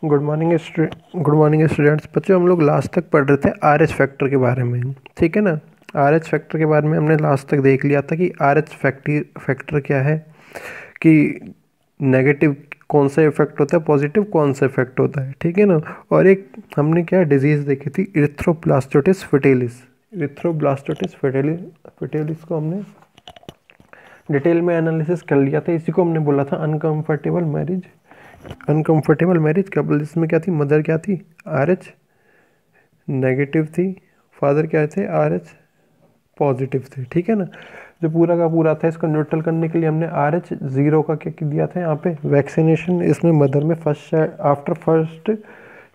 Good morning students. बच्चों, हम लोग लास्ट तक पढ़ रहे थे आर एच फैक्टर के बारे में। ठीक है ना। आर एच फैक्टर के बारे में हमने लास्ट तक देख लिया था कि आर एच फैक्टर क्या है, कि नेगेटिव कौन सा इफेक्ट होता है, पॉजिटिव कौन सा इफेक्ट होता है। ठीक है ना। और एक हमने क्या डिजीज़ देखी थी, इरिथ्रोब्लास्टोटिस फिटिलिस। इरिथ्रोब्लास्टोटिस फिटिलिस को हमने डिटेल में एनालिसिस कर लिया था। इसी को हमने बोला था uncomfortable marriage. Uncomfortable marriage couple, जिसमें क्या थी, मदर क्या थी, आर एच नेगेटिव थी, फादर क्या थे, आर एच पॉजिटिव थे। ठीक है ना। जो पूरा का पूरा था, इसको न्यूट्रल करने के लिए हमने आर एच ज़ीरो का क्या दिया था यहाँ पे, वैक्सीनेशन। इसमें मदर में after first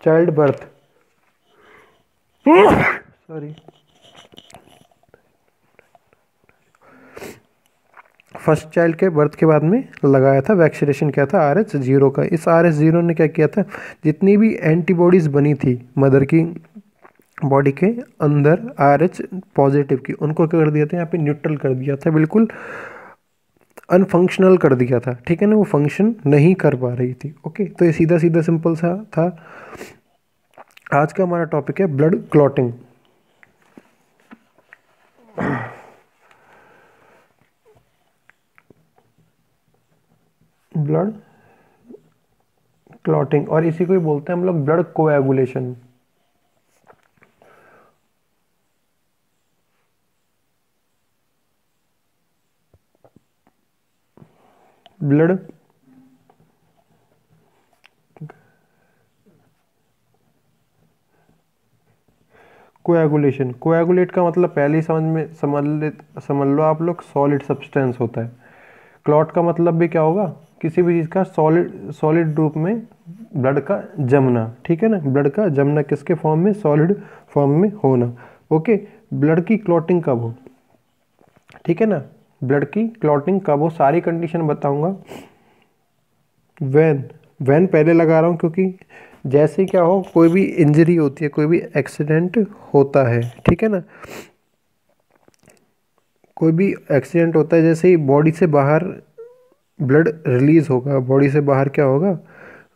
child birth sorry first child के बर्थ के बाद में लगाया था वैक्सीनेशन, क्या था, आर एच ज़ीरो का। इस आर एच ज़ीरो ने क्या किया था, जितनी भी एंटीबॉडीज़ बनी थी मदर की बॉडी के अंदर आर एच पॉजिटिव की, उनको क्या कर दिया था, यहाँ पे न्यूट्रल कर दिया था, बिल्कुल अनफंक्शनल कर दिया था। ठीक है ना, वो फंक्शन नहीं कर पा रही थी। ओके, तो ये सीधा सीधा सिंपल सा था। आज का हमारा टॉपिक है ब्लड क्लॉटिंग। ब्लड क्लॉटिंग, और इसी को ही बोलते हैं हम लोग blood coagulation. Blood coagulation, coagulate का मतलब पहले ही समझ लो आप लोग, सॉलिड सब्सटेंस होता है। क्लॉट का मतलब भी क्या होगा, किसी भी चीज़ का सॉलिड रूप में ब्लड का जमना। ठीक है ना, ब्लड का जमना किसके फॉर्म में, सॉलिड फॉर्म में होना। ओके, ब्लड की क्लॉटिंग कब हो, ठीक है ना, ब्लड की क्लॉटिंग कब हो, सारी कंडीशन बताऊंगा। वैन पहले लगा रहा हूँ, क्योंकि जैसे क्या हो, कोई भी इंजरी होती है, कोई भी एक्सीडेंट होता है, ठीक है ना, कोई भी एक्सीडेंट होता है, जैसे ही बॉडी से बाहर ब्लड रिलीज होगा, बॉडी से बाहर क्या होगा,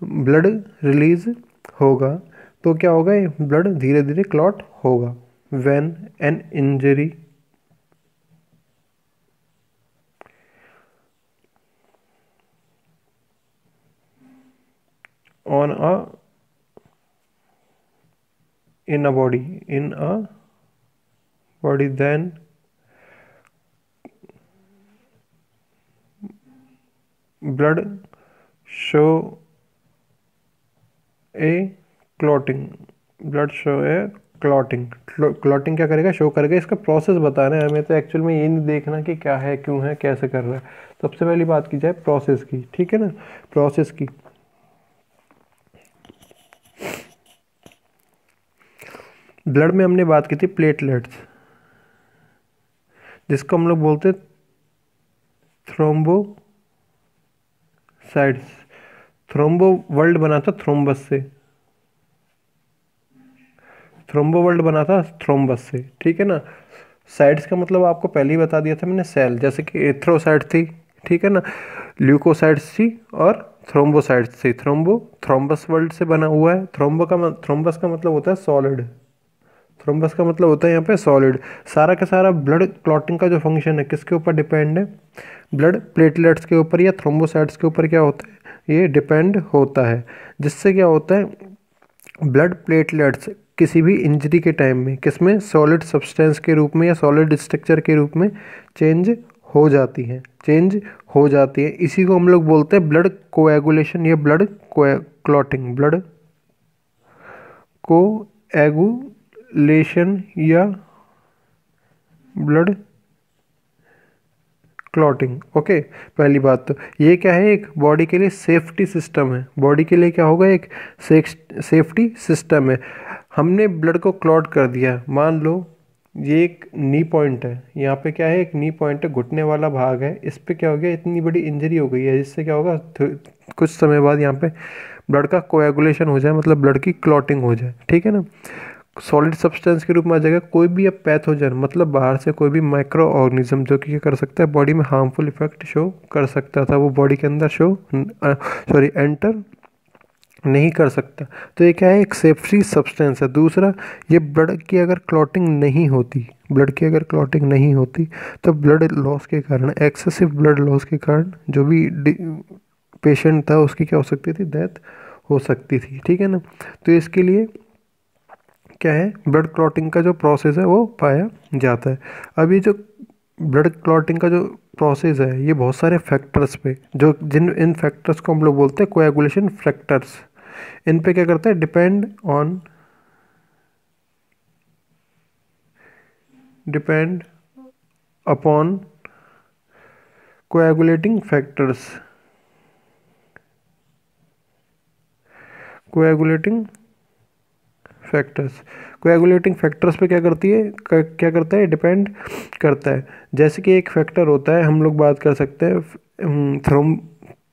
ब्लड रिलीज होगा, तो क्या होगा, ये ब्लड धीरे धीरे क्लॉट होगा। When an injury on a in a body then blood show a clotting, clotting क्या करेगा, शो करेगा। इसका प्रोसेस बताना है हमें, तो एक्चुअल में ये नहीं देखना कि क्या है, क्यों है, कैसे कर रहा है। सबसे पहली बात की जाए प्रोसेस की, ठीक है ना, प्रोसेस की। ब्लड में हमने बात की थी प्लेटलेट्स, जिसको हम लोग बोलते थ्रोम्बोसाइट्स। थ्रोम्बो वर्ल्ड बना था थ्रोम्बस से, थ्रोम्बो वर्ल्ड बना था थ्रोम्बस से। ठीक है ना। साइड्स का मतलब आपको पहले ही बता दिया था मैंने, सेल, जैसे कि एथ्रोसाइट थी, ठीक है ना, ल्यूकोसाइट्स थी, और थ्रोम्बोसाइट्स थी। थ्रोम्बस वर्ल्ड से बना हुआ है। थ्रोम्बस का मतलब होता है सॉलिड, थ्रोम्बस का मतलब होता है यहाँ पे सॉलिड। सारा का सारा ब्लड क्लॉटिंग का जो फंक्शन है किसके ऊपर डिपेंड है, ब्लड प्लेटलेट्स के ऊपर या थ्रोम्बोसाइट्स के ऊपर क्या होता है, ये डिपेंड होता है। जिससे क्या होता है, ब्लड प्लेटलेट्स किसी भी इंजरी के टाइम में किसमें, सॉलिड सब्सटेंस के रूप में या सॉलिड स्ट्रक्चर के रूप में चेंज हो जाती है, इसी को हम लोग बोलते हैं ब्लड कोएगुलेशन या ब्लड क्लॉटिंग। ब्लड कोएगुलेशन या ब्लड क्लॉटिंग। ओके, पहली बात तो ये क्या है, एक बॉडी के लिए सेफ्टी सिस्टम है। बॉडी के लिए क्या होगा, एक सेफ्टी सिस्टम है। हमने ब्लड को क्लॉट कर दिया, मान लो ये एक नी पॉइंट है, यहाँ पे क्या है, एक नी पॉइंट है, घुटने वाला भाग है, इस पे क्या हो गया, इतनी बड़ी इंजरी हो गई है, जिससे क्या होगा, कुछ समय बाद यहाँ पे ब्लड का कोएगुलेशन हो जाए, मतलब ब्लड की क्लॉटिंग हो जाए। ठीक है ना, सॉलिड सब्सटेंस के रूप में आ जाएगा। कोई भी अब पैथोजन, मतलब बाहर से कोई भी माइक्रो ऑर्गेनिज्म जो कि क्या कर सकता है, बॉडी में हार्मफुल इफेक्ट शो कर सकता था, वो बॉडी के अंदर एंटर नहीं कर सकता। तो ये क्या है, एक सेफ्टी सब्सटेंस है। दूसरा, ये ब्लड की अगर क्लॉटिंग नहीं होती, ब्लड की अगर क्लॉटिंग नहीं होती तो ब्लड लॉस के कारण, एक्सेसिव ब्लड लॉस के कारण जो भी पेशेंट था उसकी क्या हो सकती थी, डेथ हो सकती थी। ठीक है ना। तो इसके लिए क्या है, ब्लड क्लॉटिंग का जो प्रोसेस है वो पाया जाता है। अब ये जो ब्लड क्लॉटिंग का जो प्रोसेस है ये बहुत सारे फैक्टर्स पे, जो जिन इन फैक्टर्स को हम लोग बोलते हैं कोएगुलेशन फैक्टर्स, इन पे क्या करता है, depend upon coagulating factors, coagulating factors, coagulating factors पे क्या करती है, क्या करता है, डिपेंड करता है। जैसे कि एक फैक्टर होता है, हम लोग बात कर सकते हैं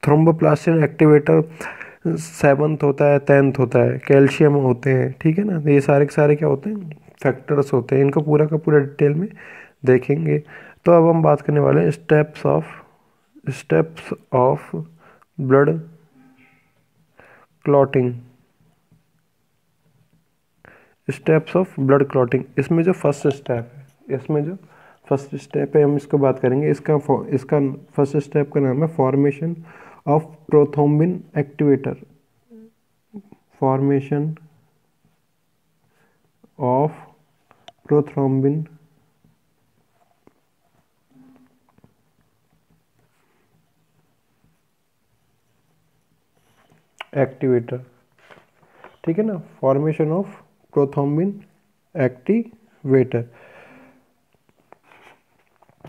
थ्रोम्बोप्लास्टिन एक्टिवेटर, सेवन्थ होता है, 10th होता है, कैल्शियम होते हैं। ठीक है ना। तो ये सारे के सारे क्या होते हैं, फैक्टर्स होते हैं। इनको पूरा का पूरा डिटेल में देखेंगे। तो अब हम बात करने वाले हैं steps of blood clotting, steps of blood clotting. इसमें जो फर्स्ट स्टेप है, इसमें जो फर्स्ट स्टेप है हम इसको बात करेंगे। इसका फर्स्ट स्टेप का नाम है formation of prothrombin activator, formation of prothrombin activator. ठीक है ना, formation of prothrombin activator.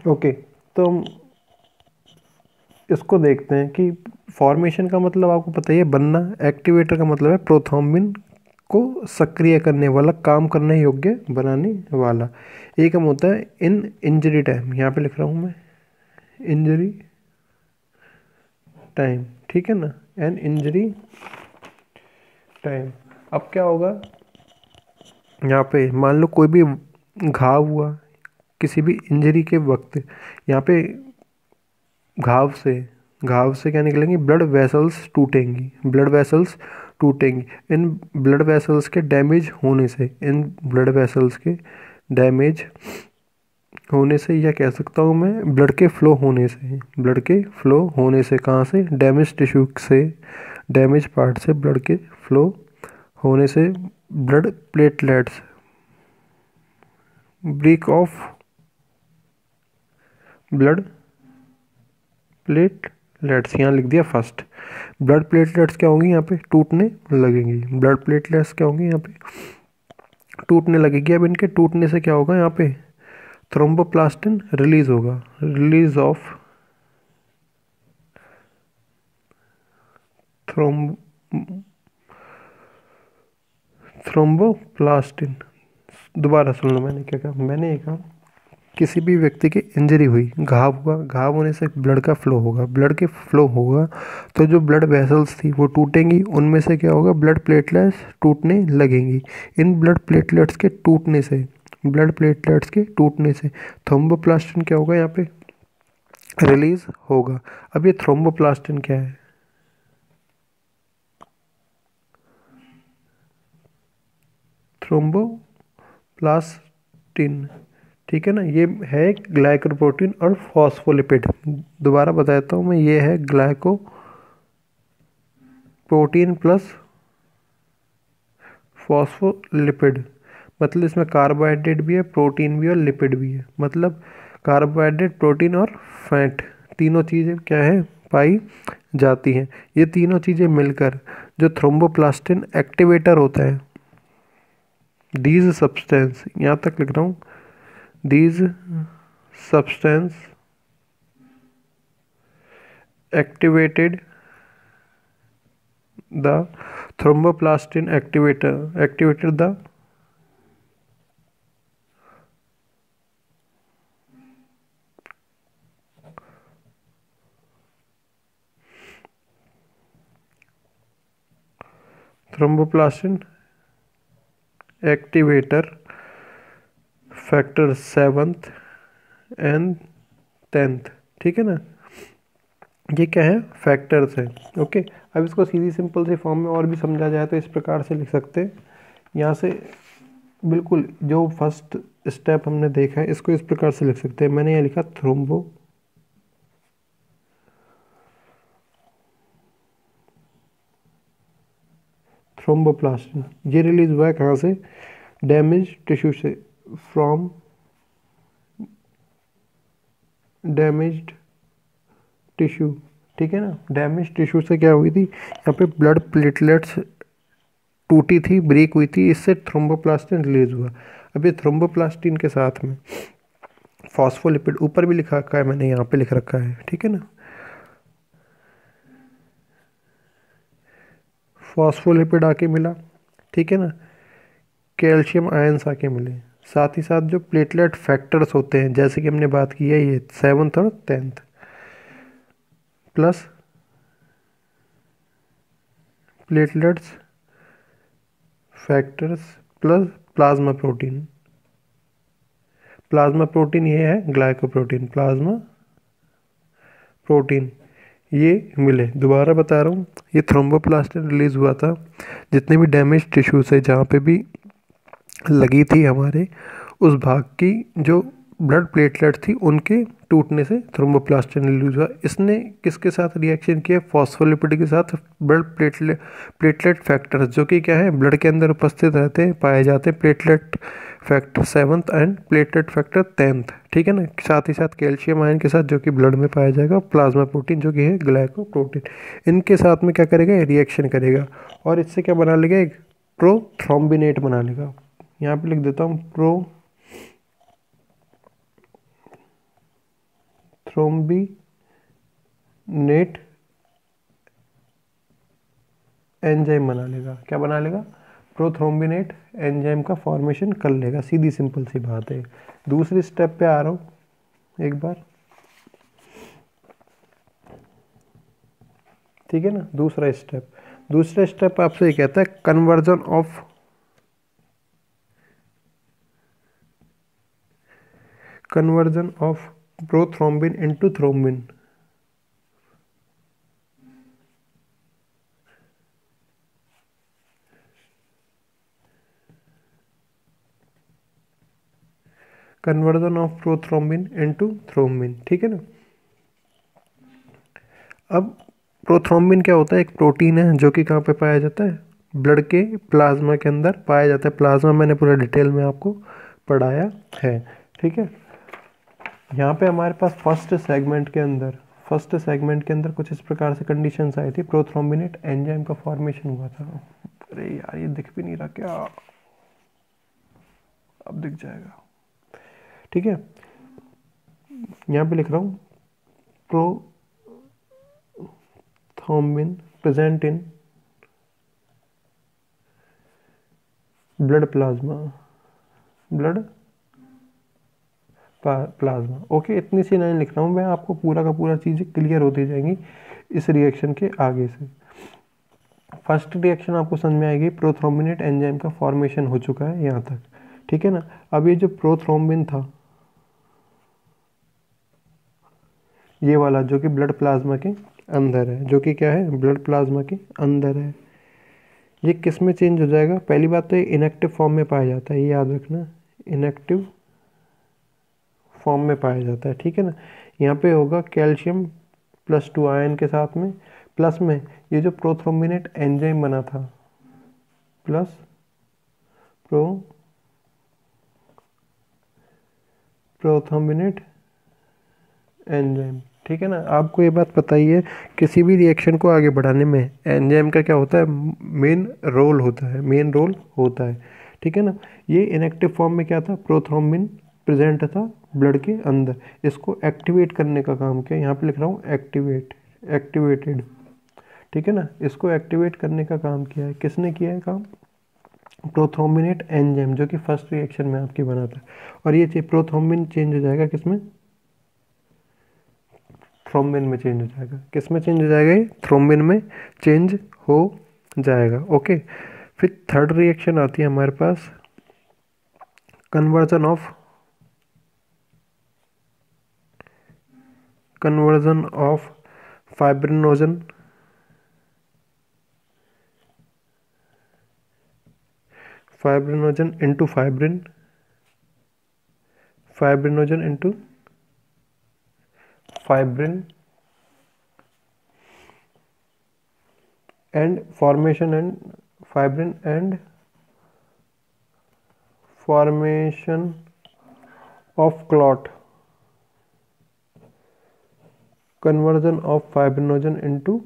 Okay, तो हम इसको देखते हैं कि फॉर्मेशन का मतलब आपको पता ही है, बनना। एक्टिवेटर का मतलब है प्रोथ्रोम्बिन को सक्रिय करने वाला, काम करने योग्य बनाने वाला। एक हम होता है इन इंजरी टाइम, यहाँ पे लिख रहा हूँ मैं, इंजरी टाइम। ठीक है ना, एन इंजरी टाइम। अब क्या होगा, यहाँ पे मान लो कोई भी घाव हुआ किसी भी इंजरी के वक्त, यहाँ पे घाव से घाव से क्या निकलेंगी, ब्लड वेसल्स टूटेंगी, ब्लड वेसल्स टूटेंगी। इन ब्लड वेसल्स के डैमेज होने से, इन ब्लड वेसल्स के डैमेज होने से, या कह सकता हूँ मैं ब्लड के फ्लो होने से, ब्लड के फ्लो होने से, कहाँ से, डैमेज टिश्यू से, डैमेज पार्ट से ब्लड के फ्लो होने से blood platelets, break off blood platelets, यहाँ लिख दिया फर्स्ट। ब्लड प्लेटलेट्स क्या होंगी, यहाँ पे टूटने लगेंगी। ब्लड प्लेटलेट्स क्या होंगी, यहाँ पे टूटने लगेगी। अब इनके टूटने से क्या होगा, यहाँ पे थ्रोम्बोप्लास्टिन रिलीज होगा, रिलीज ऑफ थ्रोम थ्रोम्बोप्लास्टिन। दोबारा सुन लो, मैंने क्या कहा, मैंने ये कहा किसी भी व्यक्ति की इंजरी हुई, घाव हुआ, घाव होने से ब्लड का फ्लो होगा, ब्लड के फ्लो होगा तो जो ब्लड वेसल्स थी वो टूटेंगी, उनमें से क्या होगा, ब्लड प्लेटलेट्स टूटने लगेंगी। इन ब्लड प्लेटलेट्स के टूटने से, ब्लड प्लेटलेट्स के टूटने से थ्रोम्बोप्लास्टिन क्या होगा, यहाँ पे रिलीज होगा। अब ये थ्रोम्बोप्लास्टिन क्या है, थ्रोम्बोप्लास्टिन, ठीक है ना, ये है ग्लाइकोप्रोटीन और फॉस्फोलिपिड। दोबारा बताता हूँ मैं, ये है ग्लाइको प्रोटीन प्लस फॉस्फोलिपिड। मतलब इसमें कार्बोहाइड्रेट भी है, प्रोटीन भी है और लिपिड भी है। मतलब कार्बोहाइड्रेट, प्रोटीन और फैट, तीनों चीज़ें क्या है, पाई जाती हैं। ये तीनों चीज़ें मिलकर जो थ्रोम्बोप्लास्टिन एक्टिवेटर होता है, दीज सब्सटेंस, यहाँ तक लिख रहा हूँ, these substance activated the thromboplastin activated the thromboplastin activator factor 7th and 10th। ठीक है ना। ये क्या है, फैक्टर्स है। ओके, अब इसको सीधी सिंपल से फॉर्म में और भी समझा जाए तो इस प्रकार से लिख सकते हैं। यहाँ से बिल्कुल जो फर्स्ट स्टेप हमने देखा है इसको इस प्रकार से लिख सकते हैं। मैंने ये लिखा थ्रोम्बोप्लास्टिन। ये रिलीज हुआ है कहाँ से, डैमेज टिश्यू से, फ्रॉम डैमेज्ड टिश्यू। ठीक है ना, डैमेज टिश्यू से क्या हुई थी, यहाँ पे ब्लड प्लेटलेट्स टूटी थी, ब्रेक हुई थी, इससे थ्रोम्बोप्लास्टिन रिलीज हुआ। अब ये थ्रोम्बोप्लास्टिन के साथ में फॉस्फोलिपिड, ऊपर भी लिखा रखा है मैंने, यहाँ पे लिख रखा है, ठीक है ना, फॉस्फोलिपिड आके मिला, ठीक है ना, कैल्शियम आयंस आके मिले, साथ ही साथ जो प्लेटलेट फैक्टर्स होते हैं जैसे कि हमने बात की है ये 7th और 10th, plus platelets factors plus plasma protein. Plasma protein ये है ग्लाइकोप्रोटीन, प्लाज्मा प्रोटीन ये मिले। दोबारा बता रहा हूँ, ये थ्रोम्बोप्लास्टिन रिलीज हुआ था जितने भी डैमेज टिश्यूज है जहाँ पे भी लगी थी हमारे, उस भाग की जो ब्लड प्लेटलेट थी उनके टूटने से थ्रोम्बोप्लास्टिन रिलीज हुआ। इसने किसके साथ रिएक्शन किया, फॉस्फोलिपिड के साथ, ब्लड प्लेटलेट फैक्टर्स जो कि क्या है ब्लड के अंदर उपस्थित रहते हैं, पाए जाते हैं, platelet factor 7th and platelet factor 10th, ठीक है ना, साथ ही साथ कैल्शियम आयन के साथ जो कि ब्लड में पाया जाएगा, प्लाज्मा प्रोटीन जो कि है ग्लाइकोप्रोटीन, इनके साथ में क्या करेगा, रिएक्शन करेगा और इससे क्या बना लेगा, एक प्रोथ्रोम्बिनेट बना लेगा। यहाँ पे लिख देता हूँ प्रोथ्रोम्बिनेट एंजाइम बना लेगा। क्या बना लेगा, प्रोथ्रोम्बिनेट एंजाइम का फॉर्मेशन कर लेगा। सीधी सिंपल सी बात है। दूसरी स्टेप पे आ रहा हूँ एक बार, ठीक है ना, दूसरा स्टेप आपसे ये कहता है conversion of prothrombin into thrombin. Conversion of prothrombin into thrombin, ठीक है ना। अब प्रोथ्रोम्बिन क्या होता है, एक प्रोटीन है जो कि कहाँ पे पाया जाता है, ब्लड के प्लाज्मा के अंदर पाया जाता है। प्लाज्मा मैंने पूरा डिटेल में आपको पढ़ाया है, ठीक है। यहाँ पे हमारे पास फर्स्ट सेगमेंट के अंदर कुछ इस प्रकार से कंडीशंस आई थी, प्रोथ्रोम्बिनेट एंजाइम का फॉर्मेशन हुआ था। अरे यार ये दिख भी नहीं रहा क्या, अब दिख जाएगा, ठीक है। यहाँ पे लिख रहा हूँ prothrombin present in blood plasma. Okay, इतनी सी लाइन लिख रहा हूँ मैं, आपको पूरा का पूरा चीज़ें क्लियर होती जाएंगी इस रिएक्शन के आगे से। फर्स्ट रिएक्शन आपको समझ में आएगी, प्रोथ्रोम्बिनेट एंजाइम का फॉर्मेशन हो चुका है यहाँ तक, ठीक है ना। अब ये जो प्रोथ्रोम्बिन था, ये वाला जो कि ब्लड प्लाज्मा के अंदर है, जो कि क्या है ब्लड प्लाज्मा के अंदर है, ये किस में चेंज हो जाएगा। पहली बात तो ये इनएक्टिव फॉर्म में पाया जाता है, ये याद रखना, इनएक्टिव फॉर्म में पाया जाता है, ठीक है ना। यहाँ पे होगा कैल्शियम +2 आयन के साथ में, प्लस में ये जो प्रोथ्रोम्बिनेट एंजाइम बना था, प्लस प्रोथ्रोम्बिनेट एंजाइम, ठीक है ना। आपको ये बात पता ही है, किसी भी रिएक्शन को आगे बढ़ाने में एंजाइम का क्या होता है, मेन रोल होता है, ठीक है ना। ये इनएक्टिव फॉर्म में क्या था, प्रोथ्रोम्बिन प्रेजेंट था ब्लड के अंदर, इसको एक्टिवेट करने का काम किया। यहाँ पे लिख रहा हूँ एक्टिवेटेड, ठीक है ना, इसको एक्टिवेट करने का काम किया है। किसने किया है काम, प्रोथ्रोम्बिनेट एंजाइम, जो कि फर्स्ट रिएक्शन में आपकी बना था। और ये प्रोथ्रोम्बिन चेंज हो जाएगा किसमें, थ्रोम्बिन में चेंज हो जाएगा। किस में चेंज हो जाएगा, ये थ्रोम्बिन में चेंज हो जाएगा। ओके, फिर थर्ड रिएक्शन आती है हमारे पास, conversion of fibrinogen, fibrinogen into fibrin, fibrinogen into fibrin and formation and fibrin and formation of clot, conversion of fibrinogen into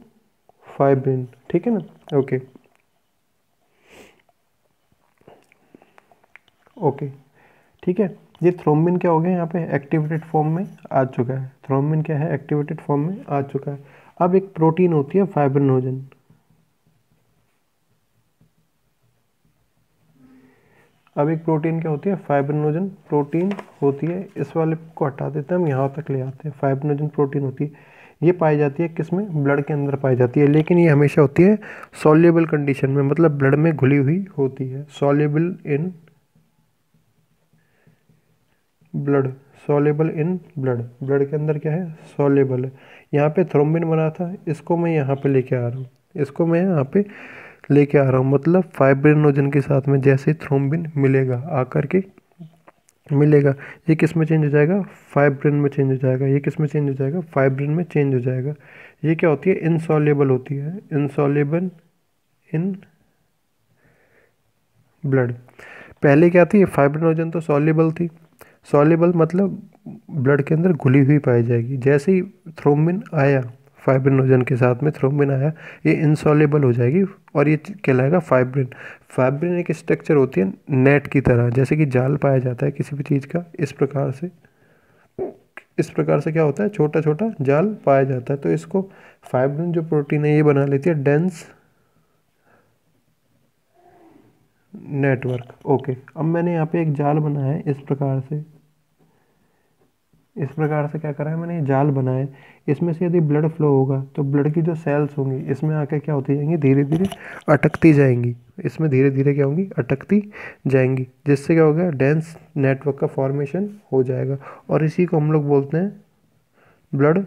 fibrin. ठीक है ना, ओके ओके ठीक है। ये थ्रोम्बिन क्या हो गया यहाँ पे एक्टिवेटेड फॉर्म में आ चुका है, थ्रोम्बिन क्या है एक्टिवेटेड फॉर्म में आ चुका है। अब एक प्रोटीन होती है फाइब्रिनोजन, अब एक प्रोटीन क्या होती है फाइब्रिनोजन प्रोटीन होती है। इस वाले को हटा देते हैं, हम यहाँ तक ले आते हैं। फाइब्रिनोजन प्रोटीन होती है, ये पाई जाती है किसमें, ब्लड के अंदर पाई जाती है, लेकिन ये हमेशा होती है सॉल्युबल कंडीशन में, मतलब ब्लड में घुली हुई होती है। Soluble in blood, soluble in blood, blood के अंदर क्या है सॉल्युबल है। यहाँ पे थ्रोम्बिन बना था, इसको मैं यहाँ पे लेके आ रहा हूँ, इसको मैं यहाँ पे लेके आ रहा हूँ, मतलब फाइब्रिनोजन के साथ में जैसे थ्रोम्बिन मिलेगा आकर के मिलेगा, ये किस में चेंज हो जाएगा फाइब्रिन में चेंज हो जाएगा, ये किस में चेंज हो जाएगा फाइब्रिन में चेंज हो जाएगा। ये क्या होती है इनसॉल्युबल होती है, इनसॉल्युबल इन ब्लड। पहले क्या थी फाइब्रिनोजन तो सॉल्युबल थी, सॉल्युबल मतलब ब्लड के अंदर घुली हुई पाई जाएगी। जैसे ही थ्रोम्बिन आया फाइब्रिनोजन के साथ में थ्रोम्बिन आया, ये इनसॉल्युबल हो जाएगी और ये कहलाएगा फाइब्रिन। फाइब्रिन एक स्ट्रक्चर होती है नेट की तरह, जैसे कि जाल पाया जाता है किसी भी चीज़ का, इस प्रकार से क्या होता है छोटा छोटा जाल पाया जाता है। तो इसको फाइब्रिन जो प्रोटीन है ये बना लेती है डेंस नेटवर्क। ओके, अब मैंने यहाँ पे एक जाल बनाया है इस प्रकार से, इस प्रकार से क्या करा है मैंने, ये जाल बनाया है। इसमें से यदि ब्लड फ्लो होगा तो ब्लड की जो सेल्स होंगी इसमें आके क्या होती जाएंगी धीरे धीरे अटकती जाएंगी, इसमें धीरे धीरे क्या होंगी अटकती जाएंगी, जिससे क्या होगा डेंस नेटवर्क का फॉर्मेशन हो जाएगा। और इसी को हम लोग बोलते हैं ब्लड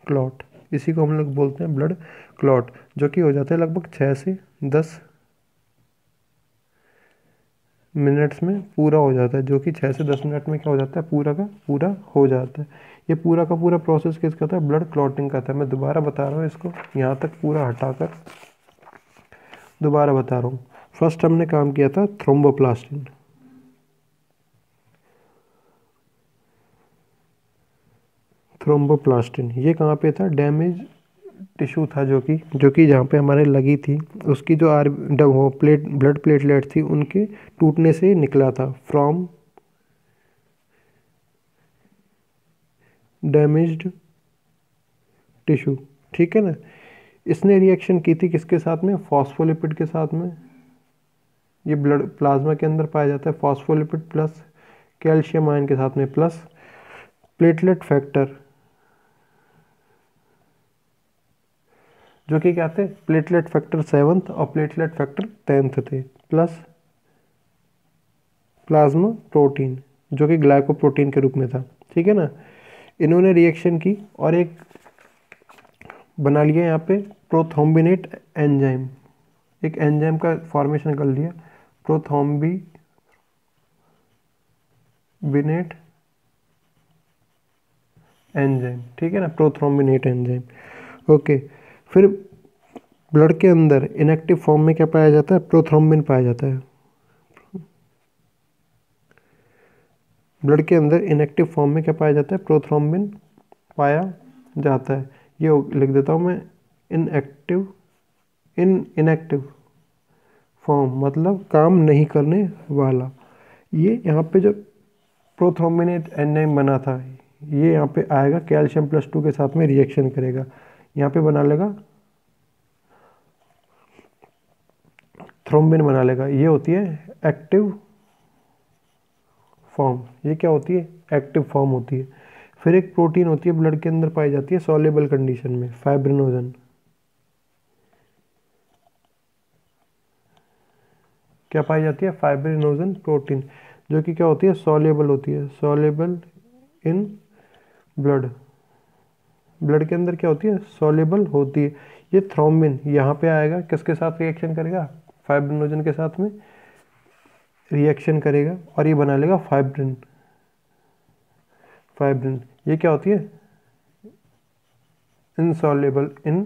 क्लॉट, इसी को हम लोग बोलते हैं ब्लड क्लॉट, जो कि हो जाता है लगभग 6 से 10 मिनट्स में पूरा हो जाता है, जो कि 6 से 10 मिनट में क्या हो जाता है पूरा का पूरा हो जाता है। ये पूरा का पूरा प्रोसेस किसका था ब्लड क्लॉटिंग का था। मैं दोबारा बता रहा हूँ इसको, यहाँ तक पूरा हटाकर दोबारा बता रहा हूँ। फर्स्ट हमने काम किया था थ्रोम्बोप्लास्टिन, थ्रोम्बोप्लास्टिन ये कहाँ पे था डैमेज टिश्यू था, जो कि जहाँ पे हमारे लगी थी उसकी जो वो ब्लड प्लेटलेट थी उनके टूटने से निकला था, फ्रॉम डैमेज्ड टिश्यू। ठीक है ना, इसने रिएक्शन की थी किसके साथ में फॉस्फोलिपिड के साथ में। ये ब्लड प्लाज्मा के अंदर पाया जाता है फॉस्फोलिपिड प्लस कैल्शियम आयन के साथ में प्लस प्लेटलेट फैक्टर, जो कि क्या थे प्लेटलेट फैक्टर 7th और प्लेटलेट फैक्टर 10th थे, प्लस प्लाज्मा प्रोटीन जो कि ग्लाइकोप्रोटीन के रूप में था। ठीक है ना, इन्होंने रिएक्शन की और एक बना लिया यहाँ पे प्रोथ्रोम्बिनेट एंजाइम, एक एंजाइम का फॉर्मेशन कर लिया प्रोथ्रोम्बिनेट एंजाइम। ठीक है ना, प्रोथ्रोम्बिनेट एंजाइम। ओके, फिर ब्लड के अंदर इनएक्टिव फॉर्म में क्या पाया जाता है प्रोथ्रोम्बिन पाया जाता है, ब्लड के अंदर इनएक्टिव फॉर्म में क्या पाया जाता है प्रोथ्रोम्बिन पाया जाता है। ये लिख देता हूँ मैं इनएक्टिव, इनएक्टिव फॉर्म मतलब काम नहीं करने वाला। ये यहाँ पे जो प्रोथ्रोम्बिनेट एंजाइम बना था ये यहाँ पे आएगा कैल्शियम+2 के साथ में रिएक्शन करेगा, यहाँ पे बना लेगा थ्रोम्बिन बना लेगा। ये होती है एक्टिव फॉर्म, ये क्या होती है एक्टिव फॉर्म होती है। फिर एक प्रोटीन होती है ब्लड के अंदर पाई जाती है सॉल्युबल कंडीशन में फाइब्रिनोजन, क्या पाई जाती है फाइब्रिनोजन प्रोटीन, जो कि क्या होती है सॉल्युबल होती है, सॉल्युबल इन ब्लड, ब्लड के अंदर क्या होती है, सॉल्युबल होती है। ये थ्रोम्बिन यहाँ पे आएगा, किसके साथ रिएक्शन करेगा, फाइब्रिनोजन के साथ में रिएक्शन करेगा और ये बना लेगा फाइब्रिन। फाइब्रिन ये क्या होती है, इनसॉल्युबल इन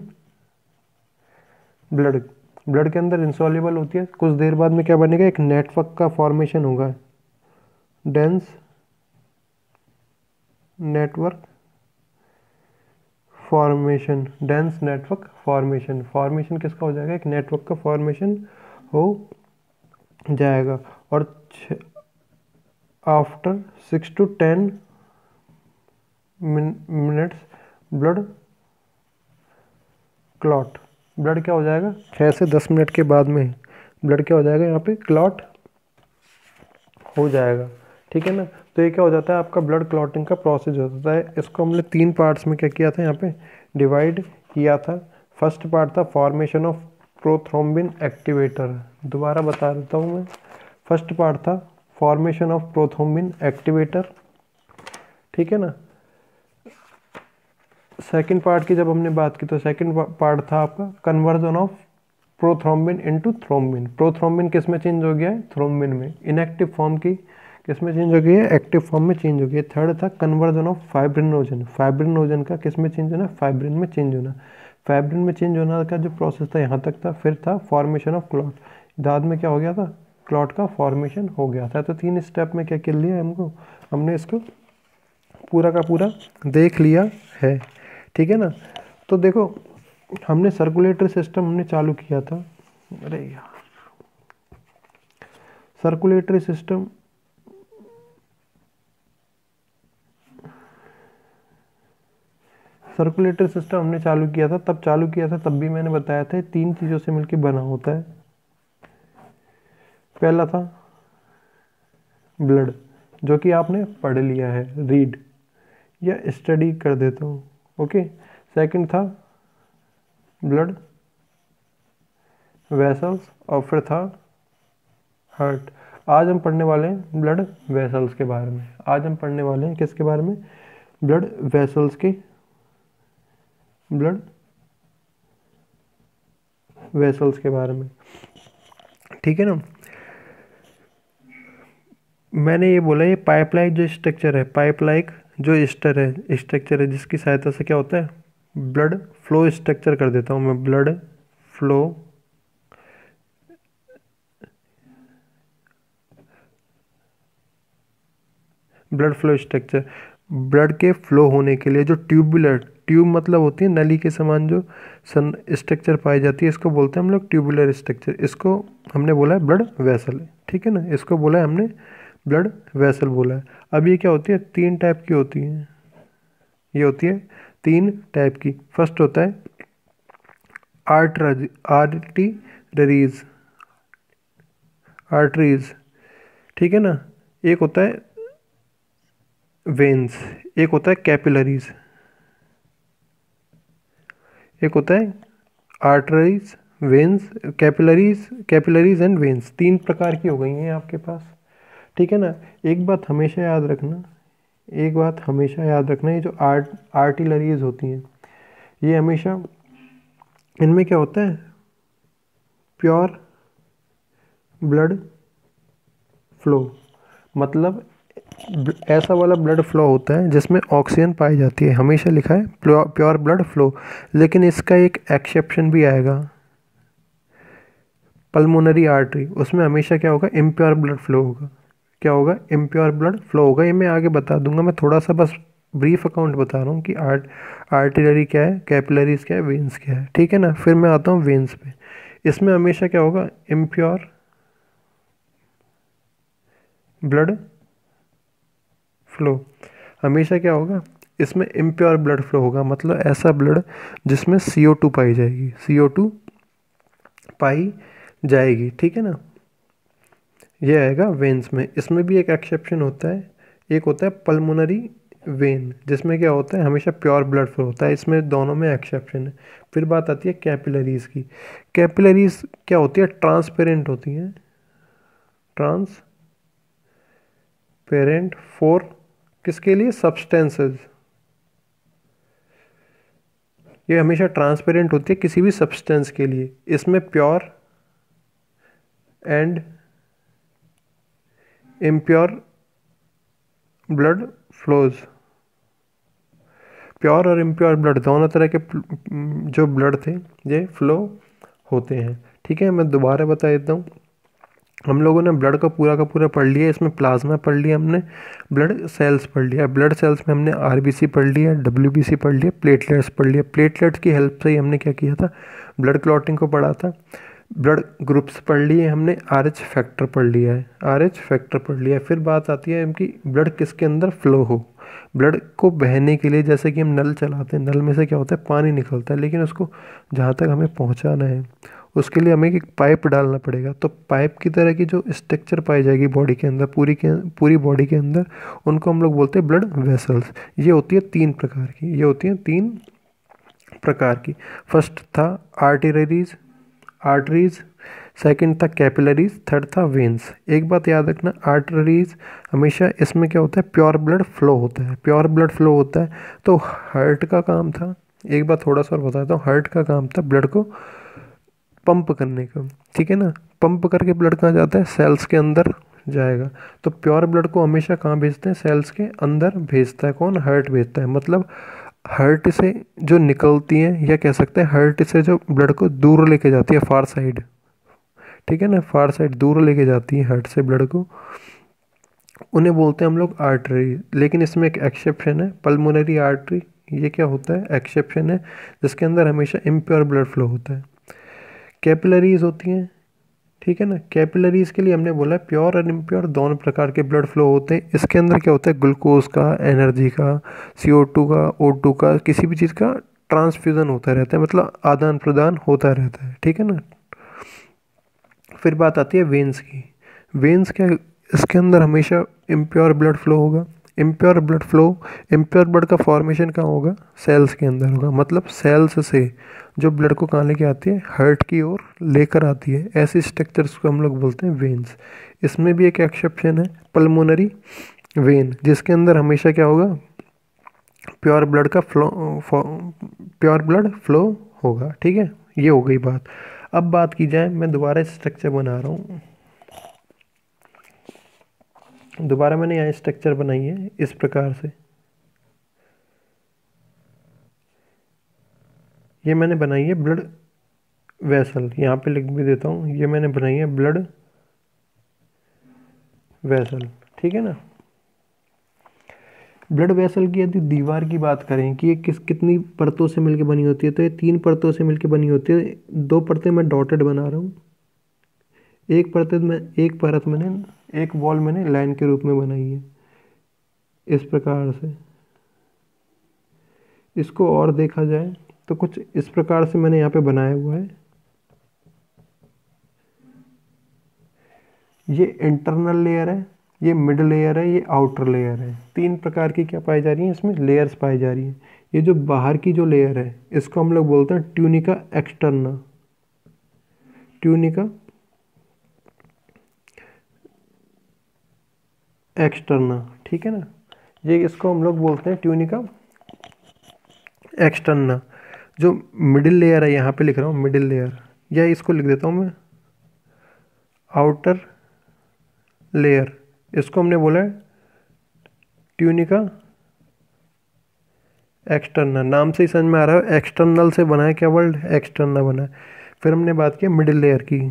ब्लड। ब्लड के अंदर इनसॉल्युबल होती है, कुछ देर बाद में क्या बनेगा, एक नेटवर्क का फॉर्मेशन होगा, dense network formation. Dense network formation, formation किसका हो जाएगा, एक नेटवर्क का फॉर्मेशन हो जाएगा। और after 6 to 10 minutes blood clot, blood क्या हो जाएगा, 6 से 10 मिनट के बाद में ब्लड क्या हो जाएगा, यहाँ पे क्लॉट हो जाएगा। ठीक है ना। तो ये क्या हो जाता है, आपका ब्लड क्लॉटिंग का प्रोसेस हो जाता है। इसको हमने 3 पार्ट्स में क्या किया था, यहाँ पे डिवाइड किया था। फर्स्ट पार्ट था फॉर्मेशन ऑफ प्रोथ्रोम्बिन एक्टिवेटर। दोबारा बता देता हूँ मैं, फर्स्ट पार्ट था फॉर्मेशन ऑफ प्रोथ्रोम्बिन एक्टिवेटर, ठीक है ना। सेकंड पार्ट की जब हमने बात की तो सेकंड पार्ट था आपका conversion of prothrombin into thrombin. Prothrombin किस में चेंज हो गया है, थ्रोम्बिन में। इनएक्टिव फॉर्म की किस में चेंज हो गई है, एक्टिव फॉर्म में चेंज हो गई है। थर्ड था कन्वर्जन ऑफ फाइब्रिनोजन। फाइब्रिनोजन का किस में चेंज होना, फाइब्रिन में चेंज होना। फाइब्रिन में चेंज होना का जो प्रोसेस था यहाँ तक था। फिर था फॉर्मेशन ऑफ क्लॉट, बाद में क्या हो गया था, क्लॉट का फॉर्मेशन हो गया था। तो 3 स्टेप में क्या कर लिया हमको, हमने इसको पूरा का पूरा देख लिया है, ठीक है ना। तो देखो हमने सर्कुलेटरी सिस्टम हमने चालू किया था, अरे यार सर्कुलेटरी सिस्टम सर्कुलेटरी सिस्टम हमने चालू किया था, तब चालू किया था तब भी मैंने बताया था 3 चीज़ों से मिलकर बना होता है। पहला था ब्लड, जो कि आपने पढ़ लिया है, रीड या स्टडी कर देता हूँ, ओके। सेकंड था ब्लड वेसल्स और फिर था हार्ट। आज हम पढ़ने वाले हैं ब्लड वेसल्स के बारे में। आज हम पढ़ने वाले हैं किसके बारे में, ब्लड वेसल्स के, ब्लड वेसल्स के बारे में, ठीक है ना। मैंने ये बोला ये पाइपलाइन जो स्ट्रक्चर है, पाइपलाइन जो स्ट्रक्चर है जिसकी सहायता से क्या होता है, ब्लड फ्लो स्ट्रक्चर कर देता हूँ मैं, ब्लड फ्लो स्ट्रक्चर। ब्लड के फ्लो होने के लिए जो ट्यूबुलर, ट्यूब मतलब होती है नली के समान जो स्ट्रक्चर पाई जाती है, इसको बोलते हैं हम लोग ट्यूबुलर स्ट्रक्चर। इसको हमने बोला है ब्लड वेसल, ठीक है ना, इसको बोला है हमने ब्लड वेसल बोला है। अब ये क्या होती है, 3 टाइप की होती है, ये होती है 3 टाइप की। फर्स्ट होता है आर्टरीज, आर्टरीज, ठीक है ना। एक होता है वेन्स, एक होता है कैपिलरीज, एक होता है arteries, veins, capillaries and veins. 3 प्रकार की हो गई हैं आपके पास, ठीक है ना। एक बात हमेशा याद रखना, एक बात हमेशा याद रखना, ये जो आर्टिलरीज होती हैं ये हमेशा, इनमें क्या होता है, प्योर ब्लड फ्लो, मतलब ऐसा वाला ब्लड फ्लो होता है जिसमें ऑक्सीजन पाई जाती है। हमेशा लिखा है प्योर ब्लड फ्लो, लेकिन इसका एक एक्सेप्शन भी आएगा, पल्मोनरी आर्टरी, उसमें हमेशा क्या होगा, इम्प्योर ब्लड फ्लो होगा। क्या होगा, इम्प्योर ब्लड फ्लो होगा। ये मैं आगे बता दूंगा, मैं थोड़ा सा बस ब्रीफ अकाउंट बता रहा हूँ कि आर्टिलरी क्या है, कैपिलरीज क्या है, वेन्स क्या है, ठीक है ना। फिर मैं आता हूँ वेन्स पे। इसमें हमेशा क्या होगा, इम्प्योर ब्लड फ्लो, हमेशा क्या होगा, इसमें इम्प्योर ब्लड फ्लो होगा, मतलब ऐसा ब्लड जिसमें CO2 पाई जाएगी, CO2 पाई जाएगी, ठीक है ना। ये आएगा वेन्स में। इसमें भी एक एक्सेप्शन होता है, एक होता है पल्मोनरी वेन, जिसमें क्या होता है, हमेशा प्योर ब्लड फ्लो होता है। इसमें दोनों में एक्सेप्शन है। फिर बात आती है कैपिलरीज की। कैपिलरीज क्या होती है, ट्रांसपेरेंट होती हैं, ट्रांसपेरेंट फॉर किसके लिए, सब्सटेंसेस, ये हमेशा ट्रांसपेरेंट होती है किसी भी सब्सटेंस के लिए। इसमें pure and impure blood flows, pure और इम्प्योर ब्लड दोनों तरह के जो ब्लड थे ये फ्लो होते हैं। ठीक है, मैं दोबारा बता देता हूँ। हम लोगों ने ब्लड का पूरा पढ़ लिया, इसमें प्लाज्मा पढ़ लिया हमने, ब्लड सेल्स पढ़ लिया। ब्लड सेल्स में हमने आरबीसी पढ़ लिया, डब्ल्यूबीसी पढ़ लिया, प्लेटलेट्स पढ़ लिया। प्लेटलेट्स की हेल्प से ही हमने क्या किया था, ब्लड क्लॉटिंग को पढ़ा था। ब्लड ग्रुप्स पढ़ लिए हमने, आरएच फैक्टर पढ़ लिया है, आरएच फैक्टर पढ़ लिया है। फिर बात आती है कि ब्लड किसके अंदर फ्लो हो। ब्लड को बहने के लिए जैसे कि हम नल चलाते हैं, नल में से क्या होता है, पानी निकलता है, लेकिन उसको जहाँ तक हमें पहुँचाना है उसके लिए हमें एक पाइप डालना पड़ेगा। तो पाइप की तरह की जो स्ट्रक्चर पाई जाएगी बॉडी के अंदर, पूरी बॉडी के अंदर, उनको हम लोग बोलते हैं ब्लड वेसल्स। ये होती है 3 प्रकार की, ये होती हैं 3 प्रकार की। फर्स्ट था आर्टरीज, सेकंड था कैपिलरीज, थर्ड था वेन्स। एक बात याद रखना, आर्टरीज हमेशा इसमें क्या होता है, प्योर ब्लड फ्लो होता है, प्योर ब्लड फ्लो होता है। तो हार्ट का काम था, एक बार थोड़ा सा और बताता हूँ, हार्ट का काम था ब्लड को पंप करने का। ठीक है ना, पंप करके ब्लड कहाँ जाता है, सेल्स के अंदर जाएगा। तो प्योर ब्लड को हमेशा कहाँ भेजते हैं, सेल्स के अंदर भेजता है कौन, हार्ट भेजता है। मतलब हार्ट से जो निकलती हैं, या कह सकते हैं हार्ट से जो ब्लड को दूर लेके जाती है, फार साइड, ठीक है ना, फार साइड दूर लेके जाती है हार्ट से ब्लड को, उन्हें बोलते हैं हम लोग आर्टरी। लेकिन इसमें एक एक्सेप्शन है, पल्मोनरी आर्टरी। ये क्या होता है, एक्सेप्शन है, जिसके अंदर हमेशा इम्प्योर ब्लड फ्लो होता है। कैपिलरीज होती हैं, ठीक है ना, कैपिलरीज के लिए हमने बोला प्योर और इम्प्योर दोनों प्रकार के ब्लड फ्लो होते हैं। इसके अंदर क्या होता है, ग्लूकोज का, एनर्जी का, CO2 का, O2 का, किसी भी चीज़ का ट्रांसफ्यूज़न होता रहता है, मतलब आदान प्रदान होता रहता है। ठीक है ना। फिर बात आती है वेन्स की। वेन्स क्या, इसके अंदर हमेशा इम्प्योर ब्लड फ्लो होगा। Impure blood flow, impure blood का फॉर्मेशन कहाँ होगा, सेल्स के अंदर होगा। मतलब सेल्स से जो ब्लड को कहाँ लेके आती है, हार्ट की ओर लेकर आती है। ऐसी स्ट्रक्चर्स को हम लोग बोलते हैं वेन्स। इसमें भी एक एक्सेप्शन है, पल्मोनरी वेन, जिसके अंदर हमेशा क्या होगा, प्योर ब्लड का फ्लो, प्योर ब्लड फ्लो होगा। ठीक है, ये हो गई बात। अब बात की जाए, मैं दोबारा स्ट्रक्चर बना रहा हूँ, दोबारा मैंने यहाँ स्ट्रक्चर बनाई है इस प्रकार से। ये मैंने बनाई है ब्लड वेसल, यहाँ पे लिख भी देता हूँ, ये मैंने बनाई है ब्लड वेसल। ठीक है ना। ब्लड वेसल की यदि दीवार की बात करें कि ये कितनी परतों से मिलकर बनी होती है, तो ये 3 परतों से मिलकर बनी होती है। 2 परतें मैं डॉटेड बना रहा हूँ, एक परत मैंने, एक वॉल मैंने लाइन के रूप में बनाई है इस प्रकार से। इसको और देखा जाए तो कुछ इस प्रकार से मैंने यहाँ पे बनाया हुआ है। ये इंटरनल लेयर है, ये मिड लेयर है, ये आउटर लेयर है। 3 प्रकार की क्या पाई जा रही है, इसमें लेयर्स पाई जा रही है। ये जो बाहर की जो लेयर है, इसको हम लोग बोलते हैं ट्यूनिका एक्सटर्ना, ट्यूनिका एक्सटर्ना। ठीक है ना, ये इसको हम लोग बोलते हैं ट्यूनिका एक्सटर्ना। जो मिडिल लेयर है, यहाँ पे लिख रहा हूँ मिडिल लेयर, या इसको लिख देता हूँ मैं आउटर लेयर, इसको हमने बोला है ट्यूनिका एक्सटर्नल। नाम से ही समझ में आ रहा है, एक्सटर्नल से बना है क्या वर्ड, एक्सटर्नल बना है। फिर हमने बात की मिडिल लेयर की।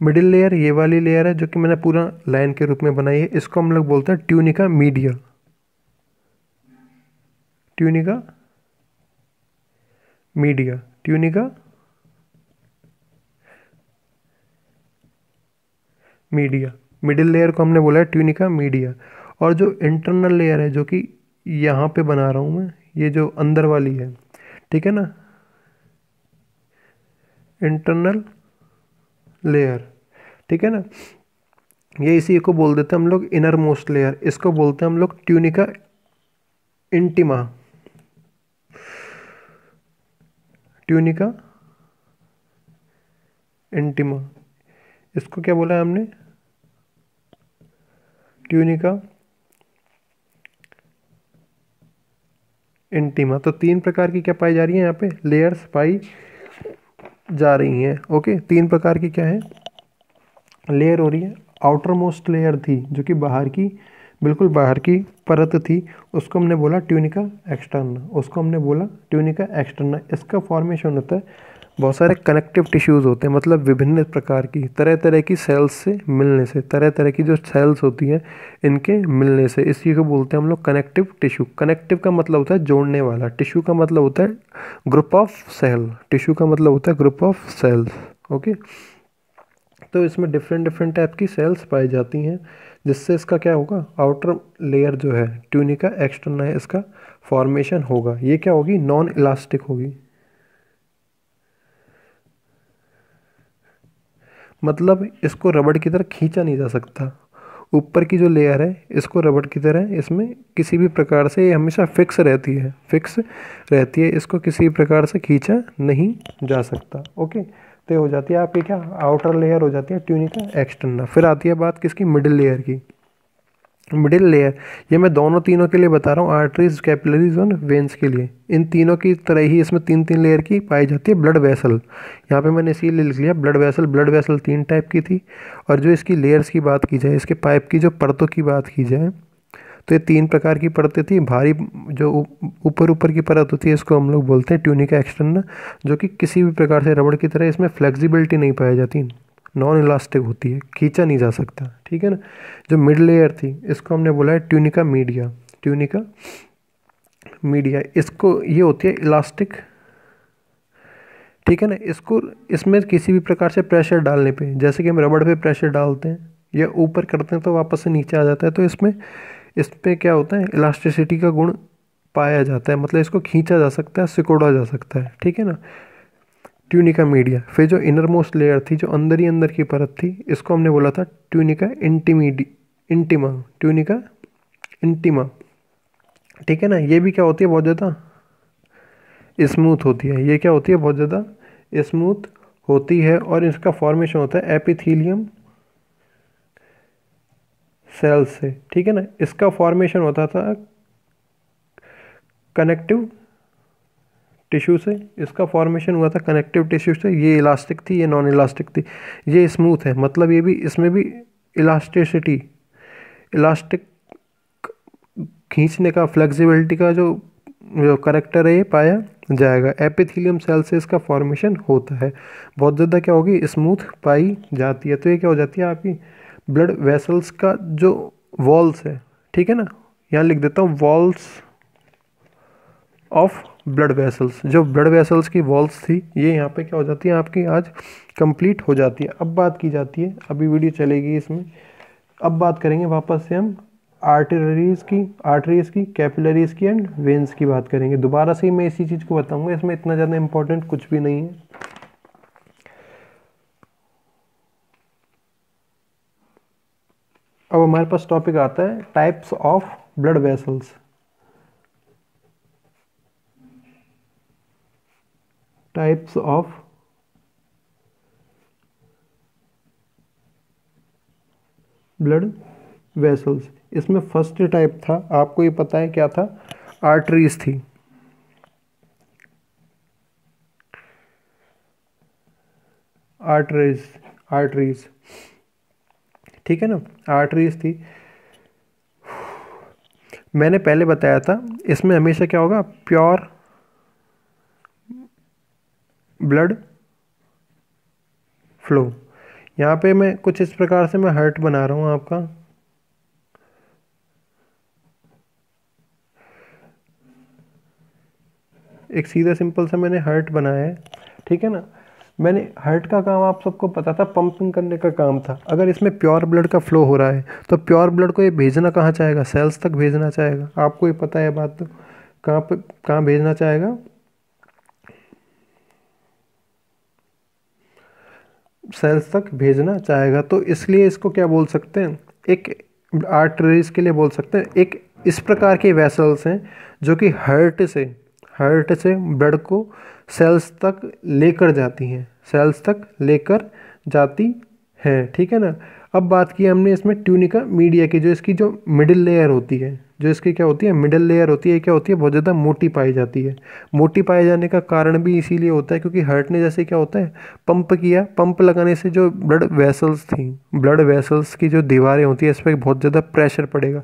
मिडिल लेयर ये वाली लेयर है जो कि मैंने पूरा लाइन के रूप में बनाई है, इसको हम लोग बोलते हैं tunica media, tunica media, tunica media. Middle layer को हमने बोला है ट्यूनिका मीडिया। और जो इंटरनल लेयर है, जो कि यहाँ पे बना रहा हूँ मैं, ये जो अंदर वाली है, ठीक है ना, इंटरनल लेयर, ठीक है ना, ये इसी को बोल देते हैं हम लोग इनर मोस्ट लेयर। इसको बोलते हैं हम लोग ट्यूनिका इंटिमा, ट्यूनिका इंटिमा। इसको क्या बोला है हमने, ट्यूनिका इंटीमा। तो 3 प्रकार की क्या पाई जा रही है यहाँ पे, लेयर्स पाई जा रही हैं। ओके, 3 प्रकार की क्या है, लेयर हो रही है। आउटर मोस्ट लेयर थी जो कि बाहर की, बिल्कुल बाहर की परत थी, उसको हमने बोला ट्यूनिका एक्सटर्ना, उसको हमने बोला ट्यूनिका एक्सटर्ना। इसका फॉर्मेशन होता है, बहुत सारे कनेक्टिव टिश्यूज़ होते हैं, मतलब विभिन्न प्रकार की तरह तरह की सेल्स से मिलने से, तरह तरह की जो सेल्स होती हैं इनके मिलने से, इसी को बोलते हैं हम लोग कनेक्टिव टिश्यू। कनेक्टिव का मतलब होता है जोड़ने वाला, टिश्यू का मतलब होता है ग्रुप ऑफ सेल, टिश्यू का मतलब होता है ग्रुप ऑफ सेल्स। ओके, तो इसमें डिफरेंट डिफरेंट टाइप की सेल्स पाई जाती हैं, जिससे इसका क्या होगा, आउटर लेयर जो है ट्यूनिका एक्सटर्ना है, इसका फॉर्मेशन होगा। ये क्या होगी, नॉन इलास्टिक होगी, मतलब इसको रबड़ की तरह खींचा नहीं जा सकता। ऊपर की जो लेयर है इसको रबड़ की तरह, इसमें किसी भी प्रकार से ये हमेशा फिक्स रहती है, फिक्स रहती है, इसको किसी प्रकार से खींचा नहीं जा सकता। ओके, तो ये हो जाती है आपकी क्या, आउटर लेयर हो जाती है ट्यूनिका एक्सटर्ना। फिर आती है बात किसकी, मिडिल लेयर की। मिडिल लेयर, ये मैं दोनों तीनों के लिए बता रहा हूँ, आर्टरीज, कैपिलरीज और वेन्स के लिए। इन तीनों की तरह ही इसमें 3 3 लेयर की पाई जाती है ब्लड वेसल। यहाँ पे मैंने इसीलिए लिख लिया blood vessel. Blood vessel 3 type की थी, और जो इसकी लेयर्स की बात की जाए, इसके पाइप की जो परतों की बात की जाए, तो ये 3 प्रकार की परतें थी। भारी जो ऊपर ऊपर की परत होती है इसको हम लोग बोलते हैं ट्यूनिका एक्सटर्ना, जो कि किसी भी प्रकार से रबड़ की तरह इसमें फ्लेक्सिबिलिटी नहीं पाई जाती, नॉन इलास्टिक होती है, खींचा नहीं जा सकता। ठीक है ना। जो मिड लेयर थी इसको हमने बोला है ट्यूनिका मीडिया, ट्यूनिका मीडिया, इसको ये होती है इलास्टिक। ठीक है ना। इसको, इसमें किसी भी प्रकार से प्रेशर डालने पे, जैसे कि हम रबड़ पे प्रेशर डालते हैं या ऊपर करते हैं तो वापस से नीचे आ जाता है, तो इसमें इस पे क्या होता है, इलास्टिसिटी का गुण पाया जाता है, मतलब इसको खींचा जा सकता है, सिकोड़ा जा सकता है। ठीक है ना। Tunica media. फिर जो इनर मोस्ट लेयर थी, जो अंदर ही अंदर की परत थी, इसको हमने बोला था ट्यूनिका इंटीमा, ट्यूनिका इंटीमा। ठीक है ना। ये भी क्या होती है, बहुत ज़्यादा स्मूथ होती है। ये क्या होती है, बहुत ज़्यादा स्मूथ होती है, और इसका फॉर्मेशन होता है एपिथीलियम सेल्स से। ठीक है ना। इसका फॉर्मेशन होता था कनेक्टिव टिश्यू से, इसका फॉर्मेशन हुआ था कनेक्टिव टिश्यू से। ये इलास्टिक थी, ये नॉन इलास्टिक थी। ये स्मूथ है, मतलब ये भी, इसमें भी इलास्टिसिटी, इलास्टिक खींचने का, फ्लेक्सिबिलिटी का जो जो करेक्टर है ये पाया जाएगा। एपिथेलियम सेल से इसका फॉर्मेशन होता है, बहुत ज़्यादा क्या होगी, स्मूथ पाई जाती है। तो ये क्या हो जाती है आपकी ब्लड वेसल्स का जो वॉल्स है। ठीक है ना। यहाँ लिख देता हूँ वॉल्स ऑफ ब्लड वेसल्स। जो ब्लड वेसल्स की वॉल्स थी ये यहाँ पे क्या हो जाती है आपकी, आज कंप्लीट हो जाती है। अब बात की जाती है, अभी वीडियो चलेगी इसमें, अब बात करेंगे वापस से हम आर्टरीज की, कैपिलरीज की एंड वेन्स की बात करेंगे। दोबारा से ही मैं इसी चीज़ को बताऊंगा, इसमें इतना ज़्यादा इंपॉर्टेंट कुछ भी नहीं है। अब हमारे पास टॉपिक आता है types of blood vessels. Types of blood vessels. इसमें फर्स्ट टाइप था, आपको ये पता है क्या था, आर्टरीज थी। Arteries, arteries. ठीक है ना। आर्टरीज थी, मैंने पहले बताया था, इसमें हमेशा क्या होगा, प्योर ब्लड फ्लो। यहाँ पे मैं कुछ इस प्रकार से मैं हार्ट बना रहा हूँ आपका, एक सीधा सिंपल सा मैंने हार्ट बनाया है। ठीक है ना। मैंने हार्ट का काम आप सबको पता था, पंपिंग करने का काम था। अगर इसमें प्योर ब्लड का फ्लो हो रहा है तो प्योर ब्लड को ये भेजना कहाँ चाहेगा, सेल्स तक भेजना चाहेगा। आपको ये पता है बात, तो कहाँ पे, कहाँ भेजना चाहेगा, सेल्स तक भेजना चाहेगा। तो इसलिए इसको क्या बोल सकते हैं, एक आर्टरीज के लिए बोल सकते हैं, एक इस प्रकार के वेसल्स हैं जो कि हार्ट से ब्लड को सेल्स तक लेकर जाती हैं, सेल्स तक लेकर जाती हैं। ठीक है ना। अब बात की हमने इसमें ट्यूनिका मीडिया की, जो इसकी जो मिडिल लेयर होती है, जो इसकी क्या होती है मिडिल लेयर होती है, क्या होती है बहुत ज़्यादा मोटी पाई जाती है। मोटी पाए जाने का कारण भी इसीलिए होता है क्योंकि हार्ट ने जैसे क्या होता है पंप किया, पंप लगाने से जो ब्लड वेसल्स थी, ब्लड वेसल्स की जो दीवारें होती है इस पर बहुत ज़्यादा प्रेशर पड़ेगा।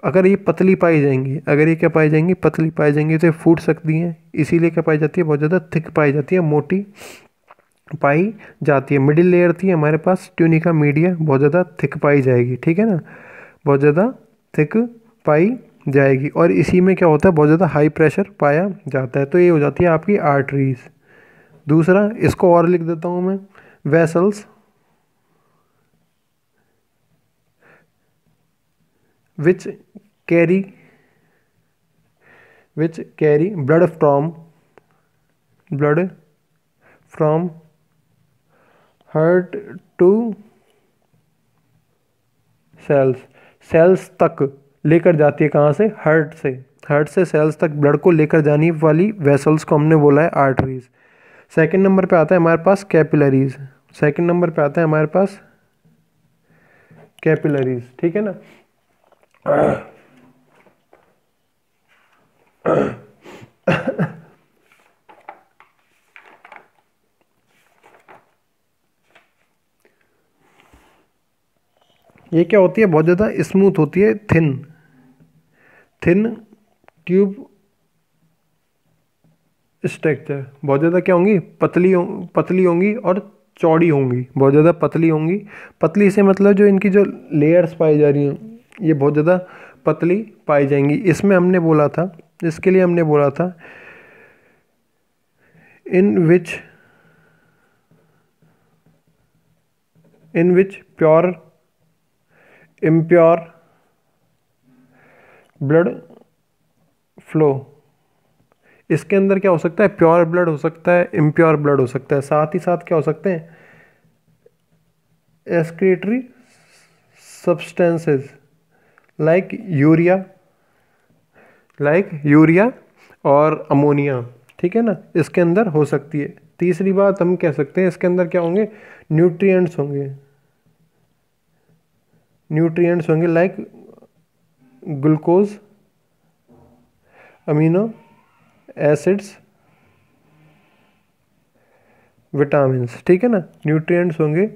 अगर ये पतली पाई जाएंगी, अगर ये क्या पाई जाएंगी पतली पाई जाएंगी तो ये फूट सकती हैं, इसीलिए क्या पाई जाती है बहुत ज़्यादा थिक पाई जाती है, मोटी पाई जाती है। मिडिल लेयर थी हमारे पास ट्यूनिका मीडिया, बहुत ज़्यादा थिक पाई जाएगी, ठीक है ना, बहुत ज़्यादा थिक पाई जाएगी और इसी में क्या होता है बहुत ज़्यादा हाई प्रेशर पाया जाता है। तो ये हो जाती है आपकी आर्टरीज। दूसरा इसको और लिख देता हूँ मैं, vessels which carry blood from heart to cells तक लेकर जाती है, कहाँ से, हार्ट से सेल्स तक ब्लड को लेकर जाने वाली वेसल्स को हमने बोला है आर्टरीज। सेकंड नंबर पे आता है हमारे पास कैपिलरीज, सेकंड नंबर पे आता है हमारे पास कैपिलरीज, ठीक है ना। ये क्या होती है बहुत ज़्यादा स्मूथ होती है, थिन ट्यूब स्ट्रक्चर, बहुत ज़्यादा क्या होंगी पतली होंगी और चौड़ी होंगी, बहुत ज़्यादा पतली होंगी। पतली से मतलब जो इनकी जो लेयर्स पाई जा रही हैं ये बहुत ज़्यादा पतली पाई जाएंगी। इसमें हमने बोला था, इसके लिए हमने बोला था इन विच प्योर इम्प्योर ब्लड फ्लो, इसके अंदर क्या हो सकता है प्योर ब्लड हो सकता है, इम्प्योर ब्लड हो सकता है, साथ ही साथ क्या हो सकते हैं एक्सक्रीटरी सब्सटेंसेस लाइक यूरिया और अमोनिया, ठीक है ना, इसके अंदर हो सकती है। तीसरी बात हम कह सकते हैं इसके अंदर क्या होंगे न्यूट्रिएंट्स होंगे like glucose, amino acids, vitamins, ठीक है ना। न्यूट्रिएंट्स होंगे,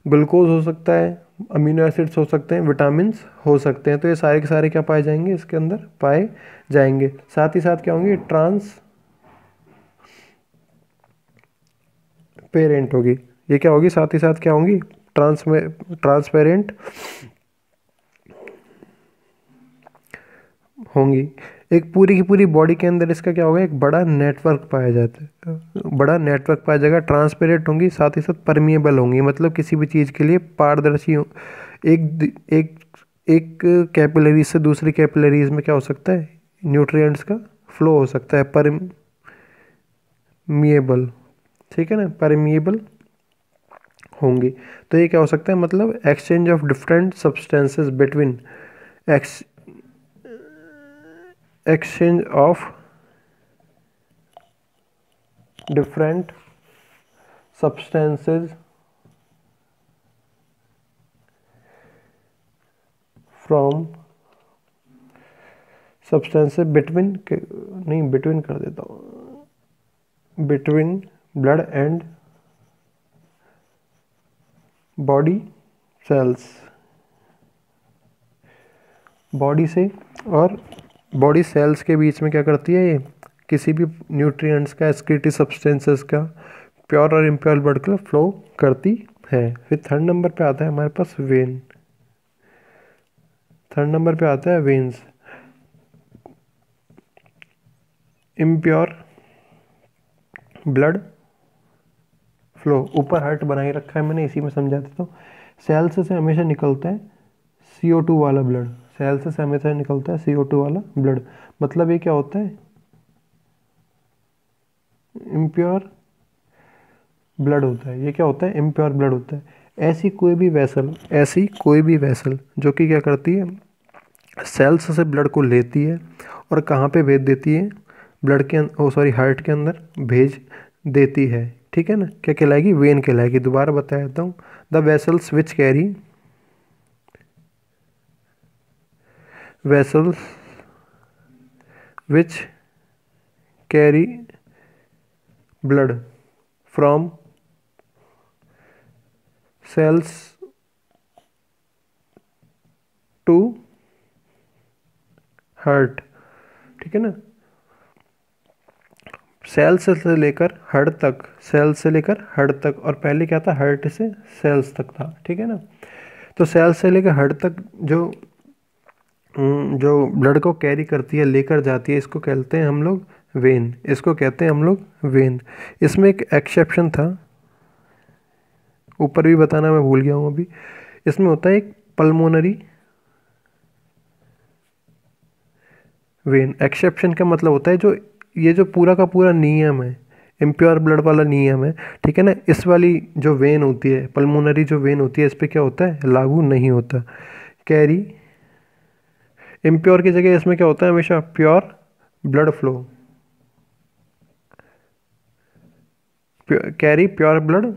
ग्लूकोज हो सकता है, अमीनो एसिड्स हो सकते हैं, विटामिन्स हो सकते हैं। तो ये सारे के सारे क्या पाए जाएंगे इसके अंदर पाए जाएंगे। साथ ही साथ क्या होंगे ट्रांसपेरेंट होगी, ये क्या होगी साथ ही साथ क्या होंगी ट्रांसपेरेंट होंगी। एक पूरी की पूरी बॉडी के अंदर इसका क्या होगा एक बड़ा नेटवर्क पाया जाता है, बड़ा नेटवर्क पाया जाएगा। ट्रांसपेरेंट होंगी, साथ ही साथ परमिएबल होंगी, मतलब किसी भी चीज़ के लिए पारदर्शी हो। एक एक कैपिलरीज से दूसरी कैपिलरीज में क्या हो सकता है न्यूट्रिएंट्स का फ्लो हो सकता है, परमिएबल, ठीक है ना, परमिएबल होंगी। तो ये क्या हो सकता है मतलब exchange of different substances between exchange of different substances between कर देता हूँ, between blood and body cells, body से और बॉडी सेल्स के बीच में क्या करती है ये किसी भी न्यूट्रिएंट्स का एक्सक्रीटरी सब्सटेंसेस का प्योर और इम्प्योर ब्लड का फ्लो करती है। फिर थर्ड नंबर पे आता है हमारे पास वेन, थर्ड नंबर पे आता है वेन्स। इम्प्योर ब्लड फ्लो, ऊपर हार्ट बनाए रखा है मैंने, इसी में समझा देता हूँ। सेल्स से हमेशा निकलता है CO2 वाला ब्लड, सेल्स से हमेशा निकलता है CO2 वाला ब्लड, मतलब ये क्या होता है इम्प्योर ब्लड होता है। ये क्या होता है इम्प्योर ब्लड होता है। ऐसी कोई भी वेसल जो कि क्या करती है सेल्स से ब्लड को लेती है और कहाँ पे भेज देती है ब्लड के हार्ट के अंदर भेज देती है, ठीक है ना, क्या कहलाएगी वेन कहलाएगी। दोबारा बता देता हूँ, the vessels which carry vessels which carry blood from cells to heart. ठीक है ना, सेल्स से लेकर हार्ट तक, सेल्स से लेकर हार्ट तक, और पहले क्या था, हार्ट से सेल्स तक था। ठीक है ना, तो सेल्स से लेकर हार्ट तक जो ब्लड को कैरी करती है, लेकर जाती है, इसको कहते हैं हम लोग वेन। इसको कहते हैं हम लोग वेन। इसमें एक एक्सेप्शन था, ऊपर भी बताना मैं भूल गया हूँ अभी। इसमें होता है एक पल्मोनरी वेन। एक्सेप्शन का मतलब होता है जो ये जो पूरा का पूरा नियम है, इम्प्योर ब्लड वाला नियम है, ठीक है ना, इस वाली जो वेन होती है, पल्मोनरी जो वेन होती है, इस पर क्या होता है, लागू नहीं होता। कैरी इम्प्योर की जगह इसमें क्या होता है, हमेशा pure blood flow. Carry pure blood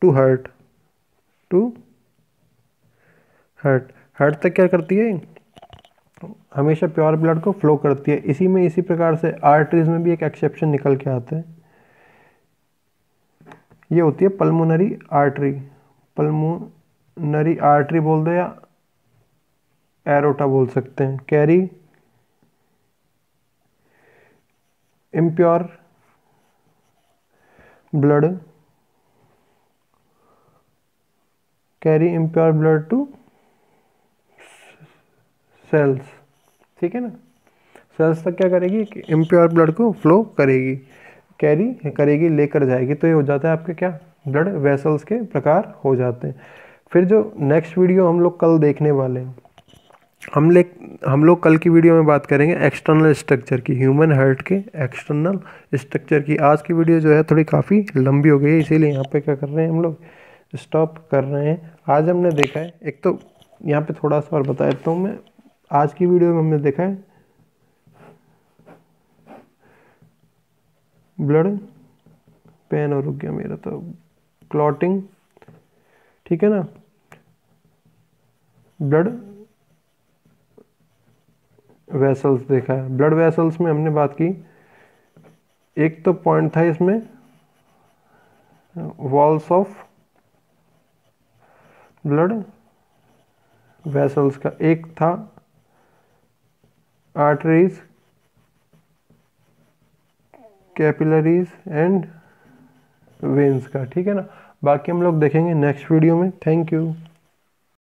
to heart, to heart. Heart तक क्या करती है, हमेशा प्योर ब्लड को फ्लो करती है। इसी प्रकार से आर्टरीज में भी एक एक्सेप्शन निकल के आता है, ये होती है पल्मोनरी आर्टरी। पल्मोनरी आर्टरी बोल दो या एरोटा बोल सकते हैं। Carry impure blood, carry impure blood to cells. ठीक है ना, सेल्स तक क्या करेगी, इम्प्योर ब्लड को फ्लो करेगी, कैरी करेगी, लेकर जाएगी। तो ये हो जाता है आपके क्या, ब्लड वेसल्स के प्रकार हो जाते हैं। फिर जो नेक्स्ट वीडियो हम लोग कल देखने वाले हैं, हम लोग कल की वीडियो में बात करेंगे एक्सटर्नल स्ट्रक्चर की, ह्यूमन हार्ट के एक्सटर्नल स्ट्रक्चर की। आज की वीडियो जो है थोड़ी काफ़ी लंबी हो गई है, इसीलिए यहाँ पे क्या कर रहे हैं हम लोग, स्टॉप कर रहे हैं। आज हमने देखा है, एक तो यहाँ पे थोड़ा सा और बता देता हूँ मैं। आज की वीडियो में हमने देखा है ब्लड पेन, और रुक गया मेरा तो, क्लॉटिंग। ठीक है ना, ब्लड वेसल्स देखा है। ब्लड वेसल्स में हमने बात की, एक तो पॉइंट था इसमें वॉल्स ऑफ ब्लड वेसल्स का, एक था आर्टरीज, कैपिलरीज एंड वेन्स का। ठीक है ना, बाकी हम लोग देखेंगे नेक्स्ट वीडियो में। Thank you.